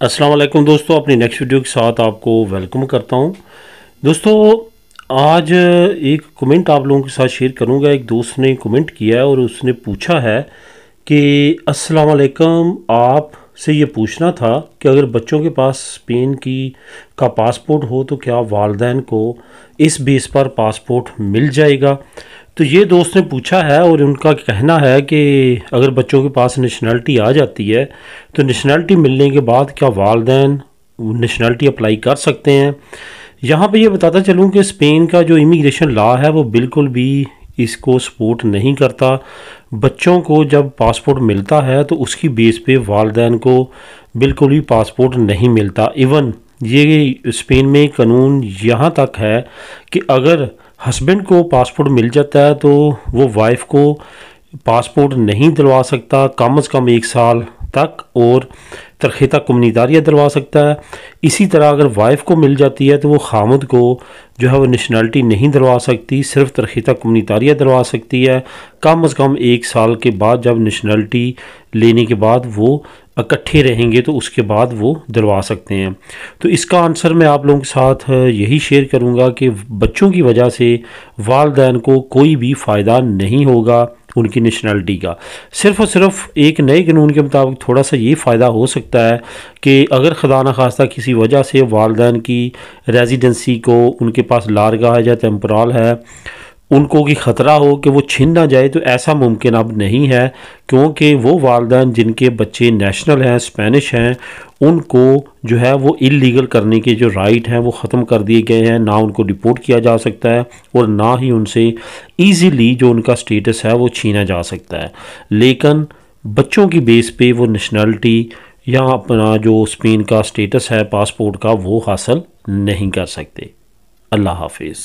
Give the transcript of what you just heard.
السلام علیکم دوستو، اپنی نیکسٹ ویڈیو کے ساتھ آپ کو ویلکم کرتا ہوں۔ دوستو آج ایک کمنٹ آپ لوگوں کے ساتھ شیئر کروں گا۔ ایک دوست نے کمنٹ کیا ہے اور اس نے پوچھا ہے کہ السلام علیکم، آپ سے یہ پوچھنا تھا کہ اگر بچوں کے پاس اسپین کا پاسپورٹ ہو تو کیا والدین کو اس بیس پر پاسپورٹ مل جائے گا؟ تو یہ دوست نے پوچھا ہے اور ان کا کہنا ہے کہ اگر بچوں کے پاس نیشنلٹی آ جاتی ہے تو نیشنلٹی ملنے کے بعد کیا والدین نیشنلٹی اپلائی کر سکتے ہیں؟ یہاں پہ یہ بتاتا چلوں کہ اسپین کا جو امیگریشن لا ہے وہ بالکل بھی اس کو سپورٹ نہیں کرتا۔ بچوں کو جب پاسپورٹ ملتا ہے تو اس کی بیس پہ والدین کو بالکل بھی پاسپورٹ نہیں ملتا۔ ایون یہ اسپین میں قانون یہاں تک ہے کہ اگر ہسبینڈ کو پاسپورٹ مل جاتا ہے تو وہ وائف کو پاسپورٹ نہیں دلوا سکتا کم از کم 1 سال تک، اور ترخیصہ کمیونیتاریہ دلوا سکتا ہے۔ اسی طرح اگر وائف کو مل جاتی ہے تو وہ خامد کو جو ہے وہ نیشنلٹی نہیں دلوا سکتی، صرف ترخیصہ کمیونیتاریہ دلوا سکتی ہے۔ کم از کم 1 سال کے بعد جب نیشنلٹی لینے کے بعد وہ اکٹھے رہیں گے تو اس کے بعد وہ دلوا سکتے ہیں۔ تو اس کا آنسر میں آپ لوگوں کے ساتھ یہی شیئر کروں گا کہ بچوں کی وجہ سے والدین کو کوئی بھی فائدہ نہیں ہوگا ان کی نیشنلٹی کا۔ صرف اور صرف ایک نئے قانون کے مطابق تھوڑا سا یہ فائدہ ہو سکتا ہے کہ اگر خدا نخواستہ کسی وجہ سے والدین کی ریزیڈنسی کو ان کے پاس لارگاہ ہے یا ٹیمپورل ہے ان کو کی خطرہ ہو کہ وہ چھن نہ جائے، تو ایسا ممکن اب نہیں ہے، کیونکہ وہ والدین جن کے بچے نیشنل ہیں، اسپینش ہیں، ان کو جو ہے وہ اللیگل کرنے کے جو رائٹ ہیں وہ ختم کر دیے گئے ہیں۔ نہ ان کو ڈیپورٹ کیا جا سکتا ہے اور نہ ہی ان سے ایزیلی جو ان کا سٹیٹس ہے وہ چھینا جا سکتا ہے، لیکن بچوں کی بیس پہ وہ نیشنلٹی یا اپنا جو اسپین کا سٹیٹس ہے پاسپورٹ کا وہ حاصل نہیں کر سکتے۔ اللہ حافظ۔